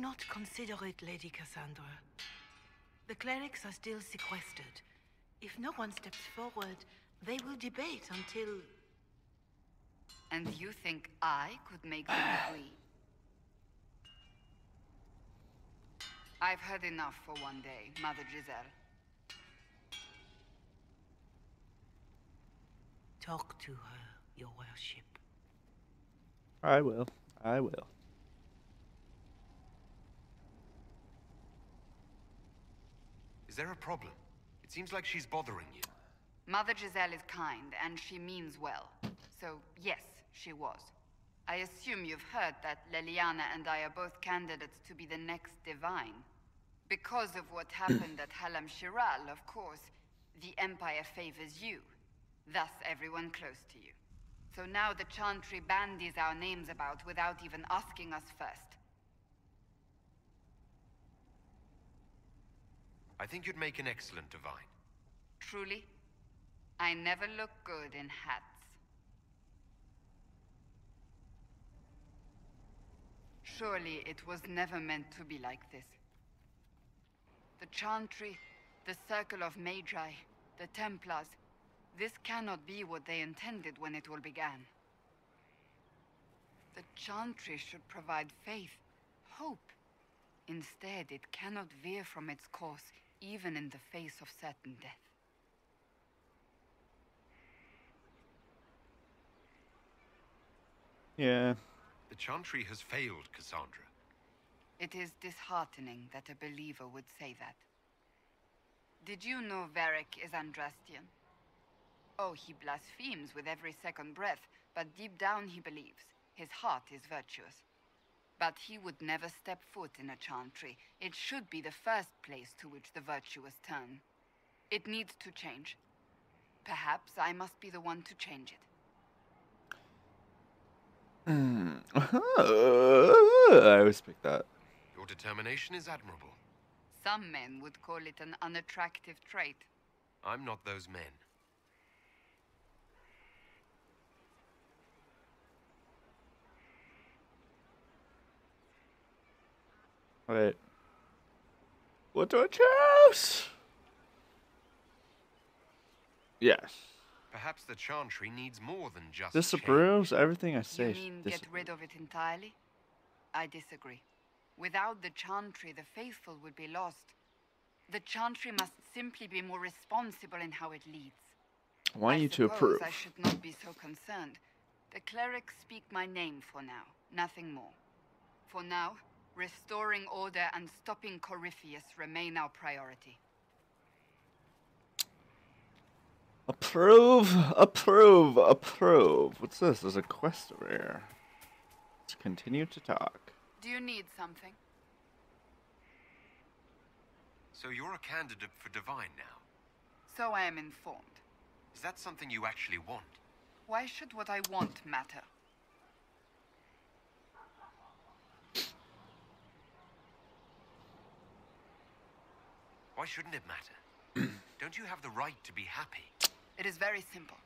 not consider it, Lady Cassandra. The clerics are still sequestered. If no one steps forward, they will debate until... And you think I could make them agree? I've heard enough for one day, Mother Giselle. Talk to her, your worship. I will. I will. Is there a problem? It seems like she's bothering you. Mother Giselle is kind, and she means well. So, yes, she was. I assume you've heard that Leliana and I are both candidates to be the next divine. Because of what happened at Halam Shiral, of course, the Empire favors you. Thus, everyone close to you. So now the Chantry bandies our names about without even asking us first. I think you'd make an excellent divine. Truly? I never look good in hats. Surely it was never meant to be like this. The Chantry, the Circle of Magi, the Templars, this cannot be what they intended when it all began. The Chantry should provide faith, hope. Instead, it cannot veer from its course, even in the face of certain death. Yeah. The Chantry has failed, Cassandra. It is disheartening that a believer would say that. Did you know Varric is Andrastian? Oh, he blasphemes with every second breath, but deep down he believes. His heart is virtuous. But he would never step foot in a Chantry. It should be the first place to which the virtuous turn. It needs to change. Perhaps I must be the one to change it. I respect that. Your determination is admirable. Some men would call it an unattractive trait. I'm not those men. Wait. What do I choose? Yes. Perhaps the Chantry needs more than just Disapproves everything I say. You mean get rid of it entirely? I disagree. Without the Chantry, the faithful would be lost. The Chantry must simply be more responsible in how it leads. I want you to approve. I should not be so concerned. The clerics speak my name for now, nothing more. For now, restoring order and stopping Corypheus remain our priority. Approve, approve, approve. What's this? There's a quest over here. Let's continue to talk. Do you need something? So you're a candidate for divine now? So I am informed. Is that something you actually want? Why should what I want matter? Why shouldn't it matter? Don't you have the right to be happy? It is very simple.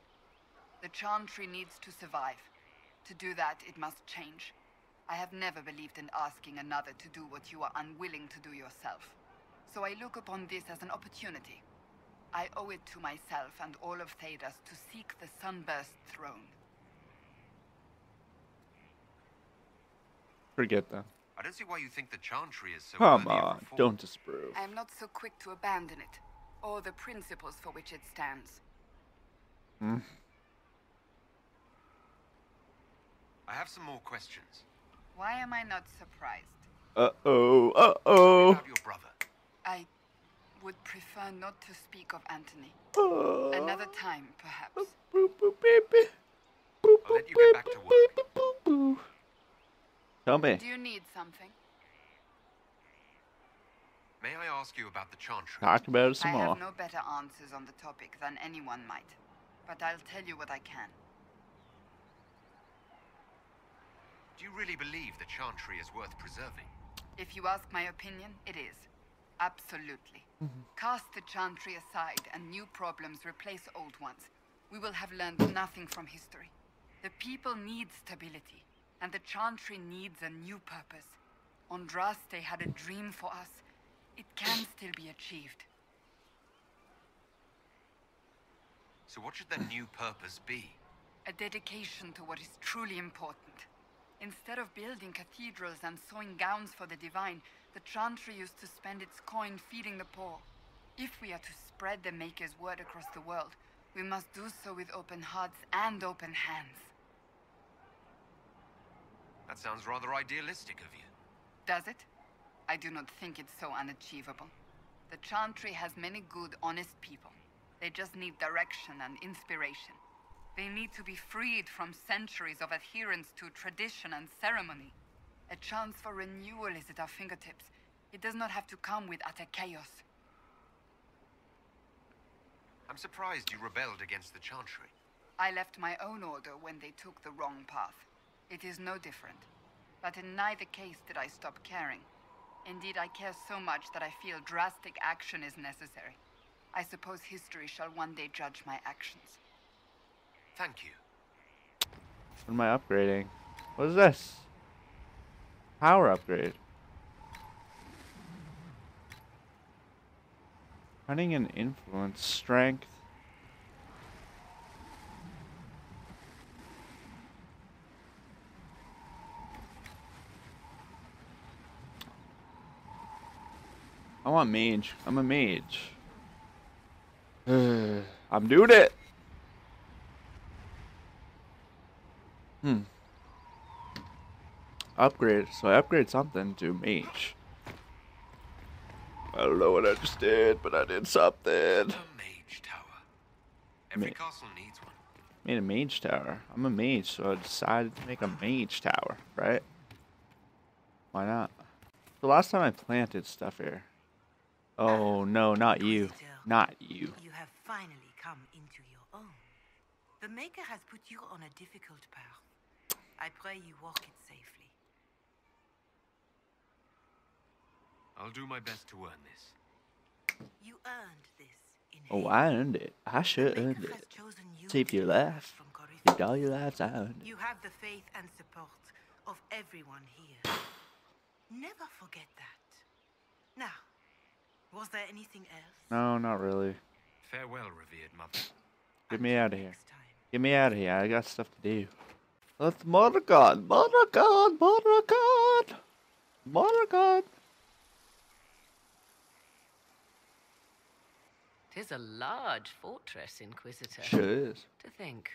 The Chantry needs to survive. To do that, it must change. I have never believed in asking another to do what you are unwilling to do yourself. So I look upon this as an opportunity. I owe it to myself and all of Thedas to seek the Sunburst throne. Forget that. I don't see why you think the Chantry is so Come worthy of on, reform. don't disapprove. I am not so quick to abandon it, or the principles for which it stands. I have some more questions. Why am I not surprised? Uh-oh, What uh-oh. about your brother? I would prefer not to speak of Anthony. Another time, perhaps. Boop, boop, beep, beep. Boop, I'll let boop, you get back beep, to work. beep, beep, boop, boop. Tell me. Do you need something? May I ask you about the Chantry? Talk about it some I more. have no better answers on the topic than anyone might. But I'll tell you what I can. Do you really believe the Chantry is worth preserving? If you ask my opinion, it is. Absolutely. Cast the Chantry aside and new problems replace old ones. We will have learned nothing from history. The people need stability, and the Chantry needs a new purpose. Andraste had a dream for us. It can still be achieved. So what should that new purpose be? A dedication to what is truly important. Instead of building cathedrals and sewing gowns for the divine, the Chantry used to spend its coin feeding the poor. If we are to spread the Maker's word across the world, we must do so with open hearts and open hands. That sounds rather idealistic of you. Does it? I do not think it's so unachievable. The Chantry has many good, honest people. They just need direction and inspiration. They need to be freed from centuries of adherence to tradition and ceremony. A chance for renewal is at our fingertips. It does not have to come with utter chaos. I'm surprised you rebelled against the Chantry. I left my own order when they took the wrong path. It is no different. But in neither case did I stop caring. Indeed, I care so much that I feel drastic action is necessary. I suppose history shall one day judge my actions. Thank you. What am I upgrading? What is this? Power upgrade. Cunning and influence. Strength. I want mage. I'm a mage. I'm doing it. Upgrade. So I upgrade something to mage. I don't know what I just did, but I did something. A mage tower. Every castle needs one. Made a mage tower. I'm a mage, so I decided to make a mage tower, right? Why not? The last time I planted stuff here. Oh no, not you. Not you. You have finally come into your own. The Maker has put you on a difficult path. I pray you walk it safely. I'll do my best to earn this. You earned this in Oh, haste. I earned it. I The should Maker earn has it. chosen you Save to your lead us life. from Saved Corypheus. all your lives, I earned it. You have the faith and support of everyone here. Never forget that. Now, was there anything else? No, not really. Farewell, revered mother. Get me Until out of here. next time. Get me out of here. I got stuff to do. Let's Morrigan. Morrigan. Morrigan. Morrigan. 'Tis a large fortress, Inquisitor. Sure is. To think,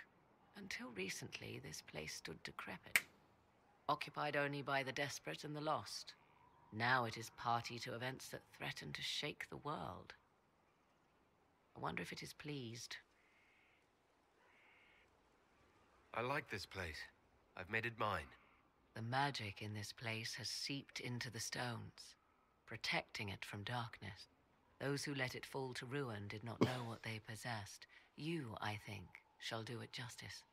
until recently this place stood decrepit, occupied only by the desperate and the lost. Now it is party to events that threaten to shake the world. I wonder if it is pleased. I like this place. I've made it mine. The magic in this place has seeped into the stones, protecting it from darkness. Those who let it fall to ruin did not know what they possessed. You, I think, shall do it justice.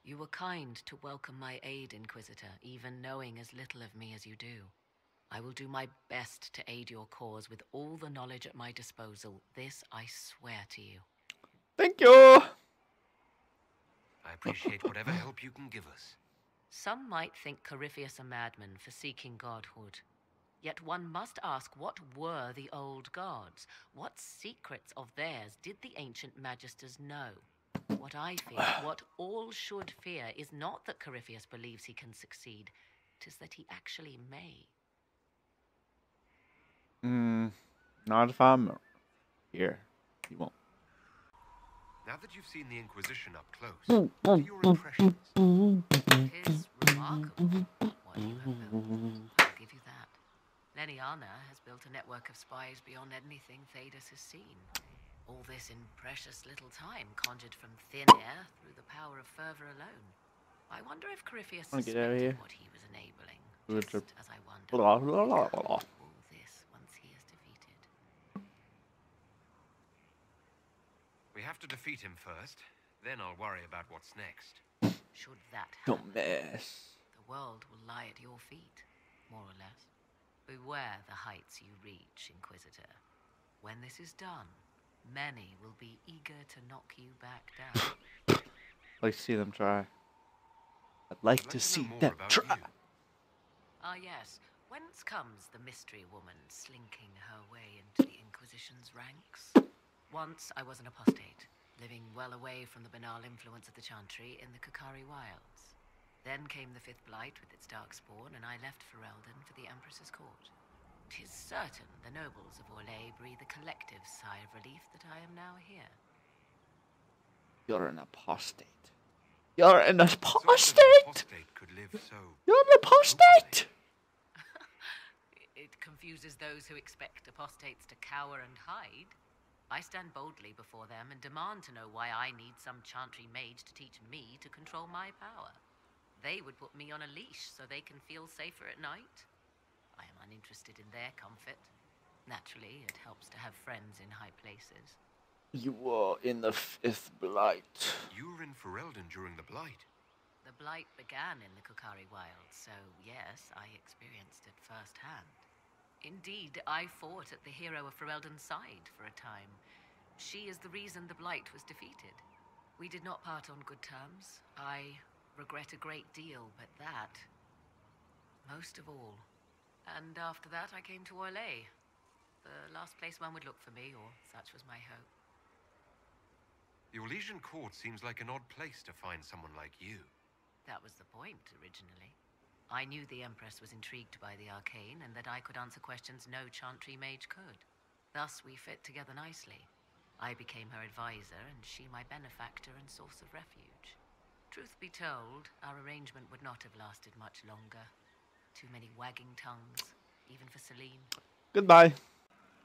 You were kind to welcome my aid, Inquisitor, even knowing as little of me as you do. I will do my best to aid your cause with all the knowledge at my disposal. This I swear to you. Thank you. I appreciate whatever help you can give us. Some might think Corypheus a madman for seeking godhood. Yet one must ask, what were the old gods? What secrets of theirs did the ancient magisters know? What I fear, what all should fear, is not that Corypheus believes he can succeed. 'Tis that he actually may. Not if I'm here. You won't. Now that you've seen the Inquisition up close, what are your impressions? 'Tis remarkable what you have built. I'll give you that. Leniana has built a network of spies beyond anything Thedas has seen. All this in precious little time, conjured from thin air through the power of fervor alone. I wonder if Corypheus Wanna get out of suspected here? what he was enabling, Good just trip. as I wonder Blah, if he blah, blah, can blah. do all this once he is defeated. We have to defeat him first, then I'll worry about what's next. Should that happen, Don't mess. the world will lie at your feet, more or less. Beware the heights you reach, Inquisitor. When this is done, many will be eager to knock you back down. Like to see them try. I'd like I'd to see know more them about try. you. Ah, yes. Whence comes the mystery woman slinking her way into the Inquisition's ranks? Once I was an apostate, living well away from the banal influence of the Chantry in the Kukari wilds. Then came the Fifth Blight with its darkspawn, and I left Ferelden for the Empress's court. 'Tis certain the nobles of Orlais breathe a collective sigh of relief that I am now here. You're an apostate. You're an Thought that an apostate! apostate could live so. You're an apostate! It confuses those who expect apostates to cower and hide. I stand boldly before them and demand to know why I need some Chantry mage to teach me to control my power. They would put me on a leash so they can feel safer at night. I am uninterested in their comfort. Naturally, it helps to have friends in high places. You were in the Fifth Blight. You were in Ferelden during the Blight. The Blight began in the Kukari wilds, so yes, I experienced it firsthand. Indeed, I fought at the hero of Ferelden's side for a time. She is the reason the Blight was defeated. We did not part on good terms. I regret a great deal, but that, most of all. And after that, I came to Orlais. The last place one would look for me, or such was my hope. The Orlesian court seems like an odd place to find someone like you. That was the point, originally. I knew the Empress was intrigued by the arcane, and that I could answer questions no Chantry mage could. Thus, we fit together nicely. I became her advisor, and she my benefactor and source of refuge. Truth be told, our arrangement would not have lasted much longer. Too many wagging tongues, even for Celine. Goodbye.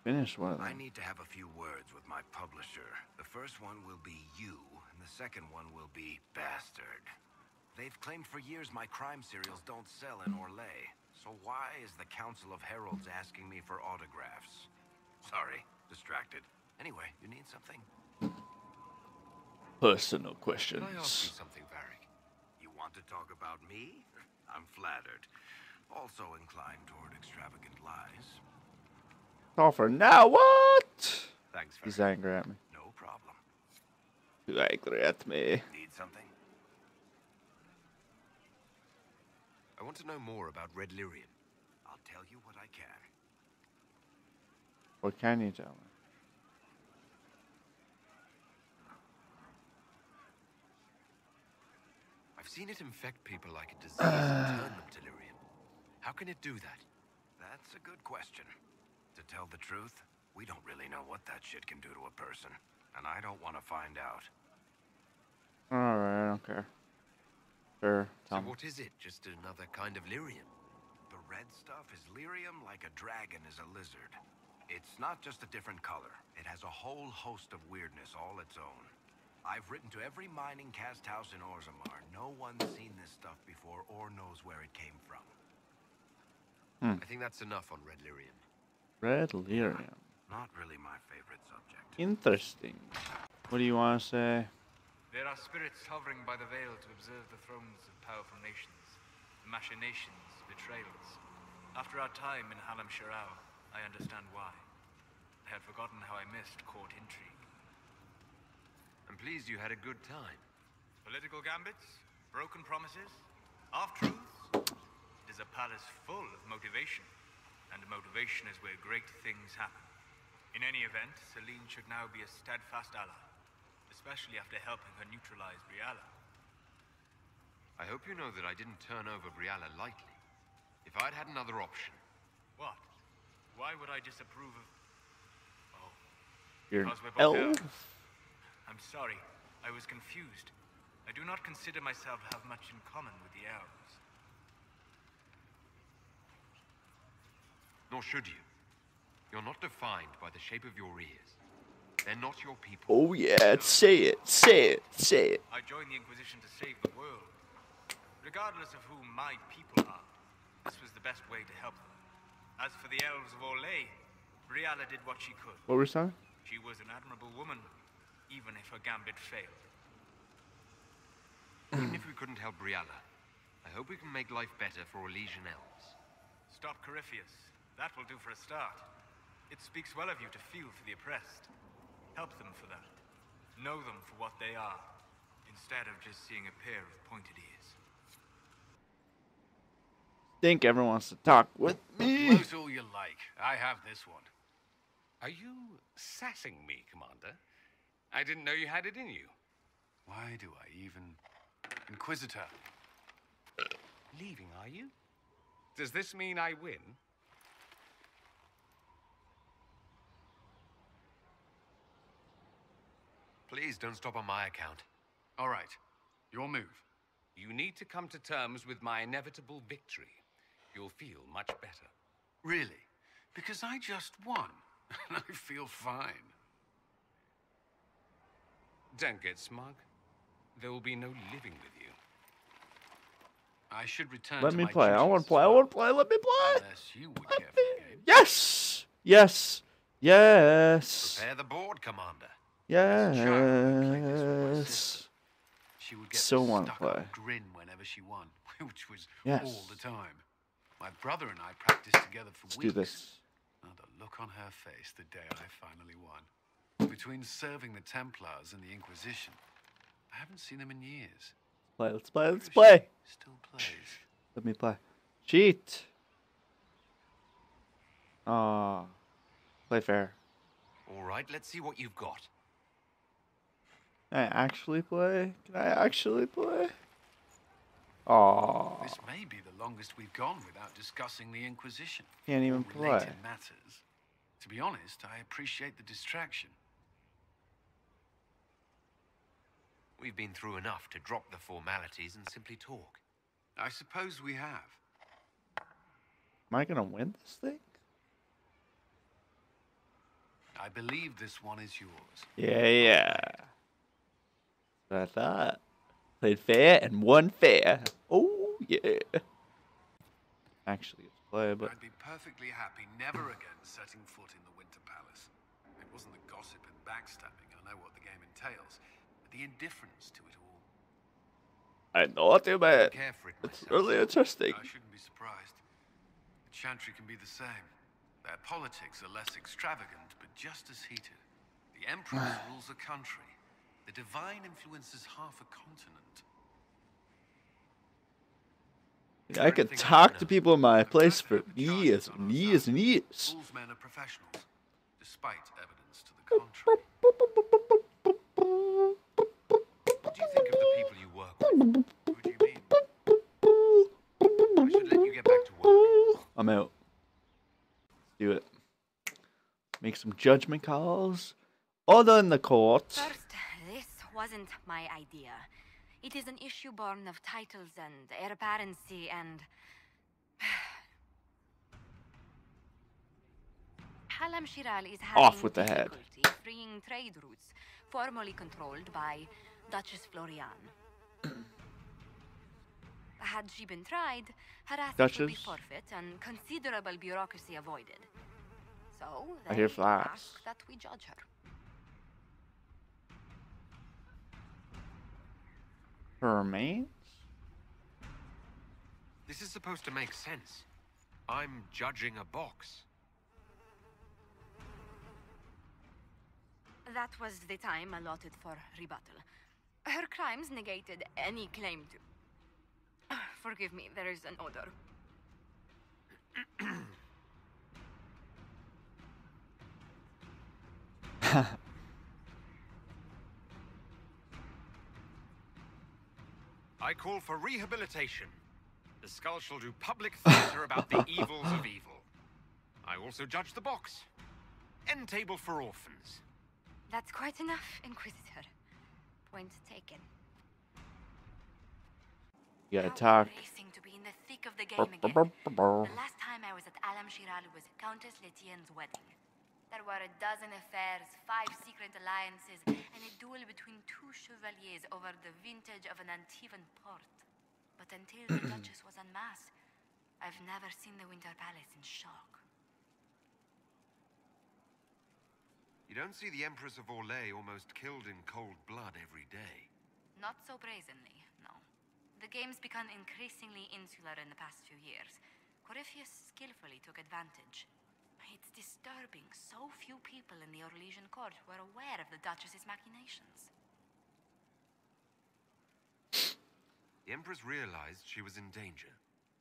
Finish one of I them. need to have a few words with my publisher. The first one will be you, and the second one will be Bastard. They've claimed for years my crime serials don't sell in Orlais. So why is the Council of Heralds asking me for autographs? Sorry, distracted. Anyway, you need something? Personal Can questions. I ask you something, Varric? You want to talk about me? I'm flattered. Also inclined toward extravagant lies. All for now. What? Thanks, He's Varric. angry at me. No problem. He's angry at me. Need something? I want to know more about Red Lyrium. I'll tell you what I can. What can you tell me? I've seen it infect people like a disease and turn them to lyrium. How can it do that? That's a good question. To tell the truth, we don't really know what that shit can do to a person. And I don't want to find out. Alright, I don't care. Sure, So tell me. what is it? Just another kind of lyrium? The red stuff is lyrium like a dragon is a lizard. It's not just a different color. It has a whole host of weirdness all its own. I've written to every mining cast house in Orzammar. No one's seen this stuff before or knows where it came from. I think that's enough on Red Lyrium. Red Lyrium. Not really my favorite subject. Interesting. What do you want to say? There are spirits hovering by the veil to observe the thrones of powerful nations, the machinations, betrayals. After our time in Halam Shirao, I understand why. I had forgotten how I missed court intrigue. I'm pleased you had a good time. Political gambits, broken promises, half-truths. It is a palace full of motivation, and motivation is where great things happen. In any event, Celine should now be a steadfast ally, especially after helping her neutralize Briala. I hope you know that I didn't turn over Briala lightly. If I'd had another option. What? Why would I disapprove of... Oh, You're an because we're both elf. elves. I'm sorry, I was confused. I do not consider myself to have much in common with the elves. Nor should you. You're not defined by the shape of your ears. They're not your people. Oh yeah, say it, say it, say it. I joined the Inquisition to save the world. Regardless of who my people are, this was the best way to help them. As for the elves of Orlais, Briala did what she could. What were you saying? She was an admirable woman, even if her gambit failed. Even if we couldn't help Briala, I hope we can make life better for Orlesian elves. Stop Corypheus. That will do for a start. It speaks well of you to feel for the oppressed. Help them for that. Know them for what they are, instead of just seeing a pair of pointed ears. think everyone wants to talk with me. Close all you like. I have this one. Are you sassing me, Commander? I didn't know you had it in you. Why do I even... Inquisitor. Leaving, are you? Does this mean I win? Please don't stop on my account. All right. Your move. You need to come to terms with my inevitable victory. You'll feel much better. Really? Because I just won. And I feel fine. Don't get smug. There will be no living with you. I should return Let to me my play. I duties want to as play. I well. want to play. Let me play. Unless you would care for the game. Yes. Yes. Yes. Prepare the board, Commander. Yes. She would get So this wanna stuck-up play. grin whenever she won, which was Yes. all the time. My brother and I practiced together for Let's weeks. do this. Oh, the look on her face the day I finally won. Between serving the Templars and the Inquisition, I haven't seen them in years. Play. Let's play. Let's She play. still plays. Let me play. Cheat. Ah. Play fair. All right, let's see what you've got. Can I actually play? Can I actually play? Oh, This may be the longest we've gone without discussing the Inquisition. Can't even or related play. matters. To be honest, I appreciate the distraction. We've been through enough to drop the formalities and simply talk. I suppose we have. am I gonna win this thing? I believe this one is yours. Yeah. That's what I thought. Played fair and won fair. Oh yeah. Actually, it's play, but I'd be perfectly happy never again setting foot in the Winter Palace. It wasn't the gossip and backstabbing, I know what the game entails, but the indifference to it all. I know what you meant. Care for it It's myself. really interesting. I shouldn't be surprised. The Chantry can be the same. Their politics are less extravagant, but just as heated. The Empress rules a country. The Divine influences half a continent. I could talk to people in my place for years and years and years. Fool's men are professionals, despite evidence to the contrary. What do you think of the people you work with? What do you mean? I should let you get back to work. I'm out. Let's do it. Make some judgment calls. Order in the court. First, this wasn't my idea. It is an issue born of titles and heir apparency and... Halam Shiral is having Off with the head. difficulty freeing trade routes formerly controlled by Duchess Florian. Had she been tried, her assets would be Duchess? forfeit and considerable bureaucracy avoided. So, I hear they flies. ask that we judge her. Her remains? This is supposed to make sense. I'm judging a box. That was the time allotted for rebuttal. Her crimes negated any claim to... Forgive me, there is an odor. I call for rehabilitation. The skull shall do public theater about the evils of evil. I also judge the box. End table for orphans. That's quite enough, Inquisitor. Point taken. You gotta Now talk. we're racing to be in the thick of the game again. The last time I was at Alam Shiral was Countess Letienne's wedding. There were a dozen affairs, 5 secret alliances, and a duel between 2 chevaliers over the vintage of an Antivan port. But until the Duchess was unmasked, I've never seen the Winter Palace in shock. You don't see the Empress of Orlais almost killed in cold blood every day. Not so brazenly, no. The game's become increasingly insular in the past few years. Corypheus skillfully took advantage. It's disturbing so few people in the Orlesian court were aware of the Duchess's machinations. The Empress realized she was in danger.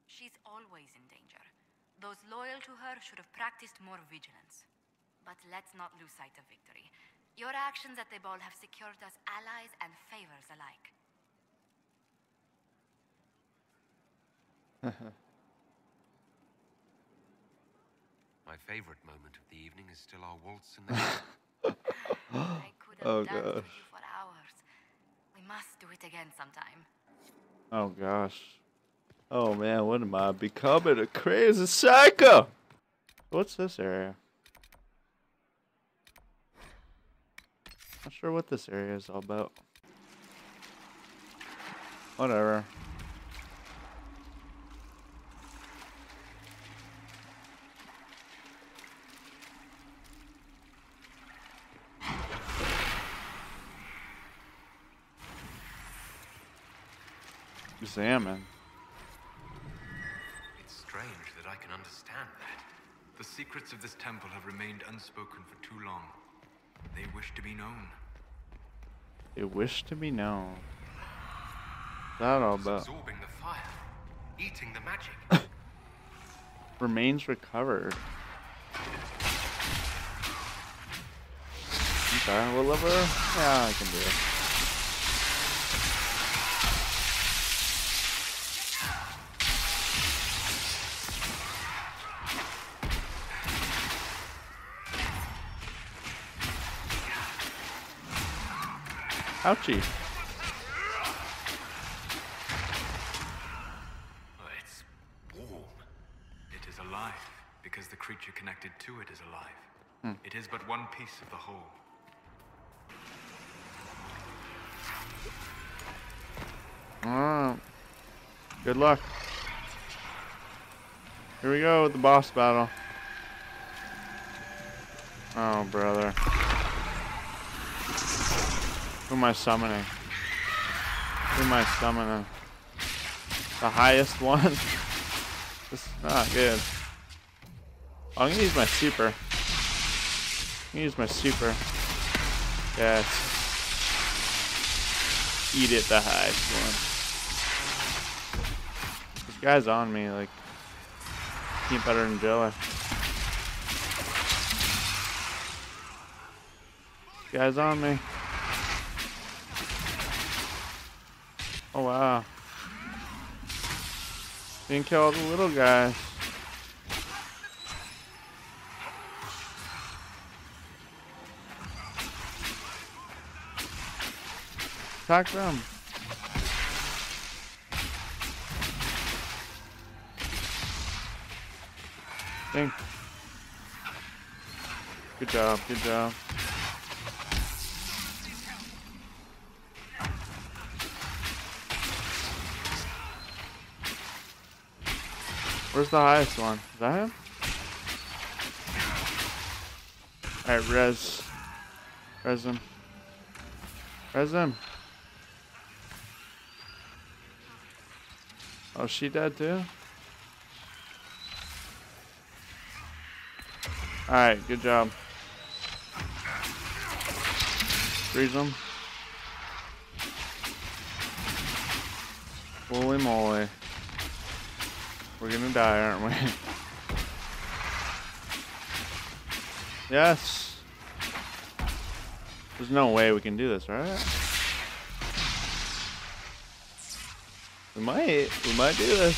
She's always in danger. Those loyal to her should have practiced more vigilance. But let's not lose sight of victory. Your actions at the ball have secured us allies and favors alike. My favorite moment of the evening is still our waltz in the I could have Oh danced with gosh. you for hours. We must do it again sometime. Oh gosh. Oh man, what am I becoming? A crazy psycho! What's this area? Not sure what this area is all about. Whatever. Examine. It's strange that I can understand that. The secrets of this temple have remained unspoken for too long. They wish to be known. They wish to be known. What's that all about? Absorbing the fire, eating the magic. Remains recovered. Okay, what level? Yeah, I can do it. Ouchie. Oh, it's warm. It is alive, because the creature connected to it is alive. It is but one piece of the whole. Alright. Good luck. Here we go with the boss battle. Oh, brother. Who am I summoning? Who am I summoning? The highest one? This is not good. I'm gonna use my super. I'm gonna use my super. Yes. Eat it, the highest one. This guy's on me, like peanut butter and jelly. This guy's on me. Oh wow. Didn't kill all the little guys. Attack them. Ding. Good job, good job. Where's the highest one? Is that him? Alright, res. Res him. Res him. Oh, she dead too? Alright, good job. Freeze him. Holy moly. We're gonna die, aren't we? Yes. There's no way we can do this, right? We might do this.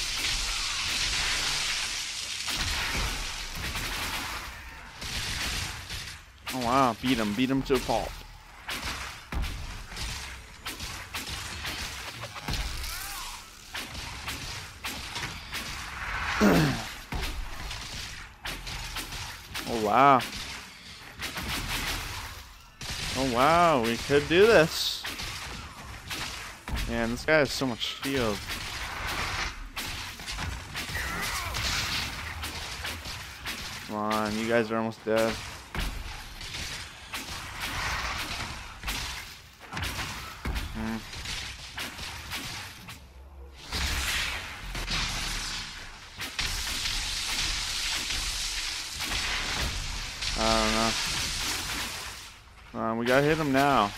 Oh wow, beat him to a pulp. Oh wow. Oh wow, we could do this. Man, this guy has so much shield. Come on, you guys are almost dead. I don't know. We gotta hit him now.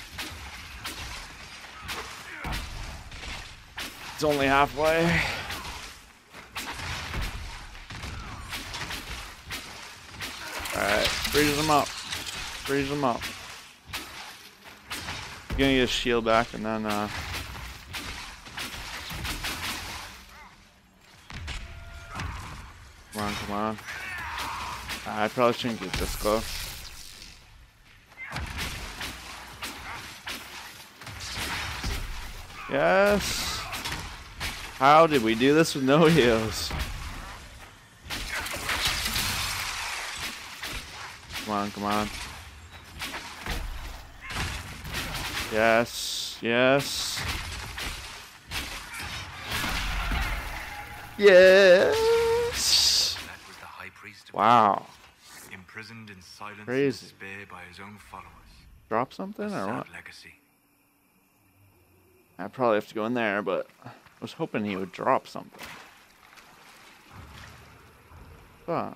It's only halfway. Freeze them up. Freeze them up. I'm gonna get a shield back and then come on, come on. I probably shouldn't get this close. Yes. How did we do this with no heals? Come on, come on. Yes, yes. Yes. That was the high priest of Wow. imprisoned in silence Crazy. and despair by his own followers. Drop something A or sad what? legacy. I probably have to go in there, but I was hoping he would drop something. But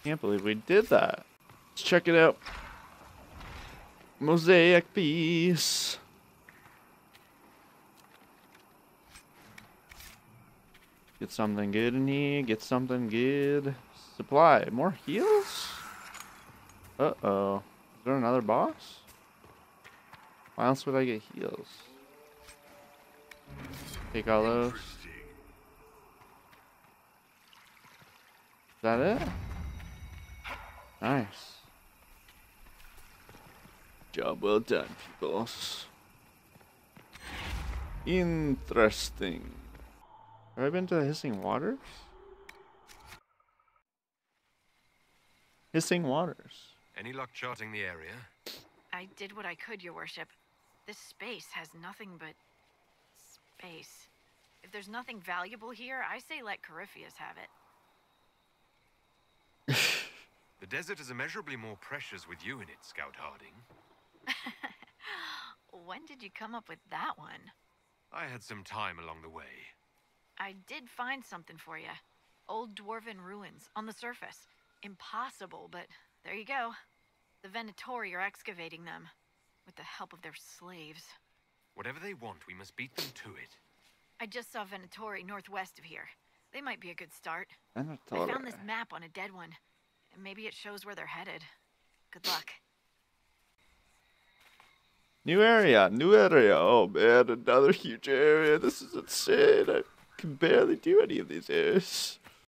can't believe we did that. Let's check it out. Mosaic piece. Get something good in here. Get something good. Supply. More heals? Uh-oh. Is there another boss? Why else would I get heals? Take all those. Is that it? Nice. Job well done, peoples. Interesting. Have I been to the Hissing Waters? Hissing Waters. Any luck charting the area? I did what I could, your worship. This space has nothing but space. If there's nothing valuable here, I say let Corypheus have it. The desert is immeasurably more precious with you in it, Scout Harding. When did you come up with that one? I had some time along the way. I did find something for you. Old dwarven ruins on the surface. Impossible, but there you go. The Venatori are excavating them, with the help of their slaves. Whatever they want, we must beat them to it. I just saw Venatori northwest of here. They might be a good start. I Venatori. found this map on a dead one. Maybe it shows where they're headed. Good luck. New area, new area. Oh man, another huge area. This is insane. I can barely do any of these areas.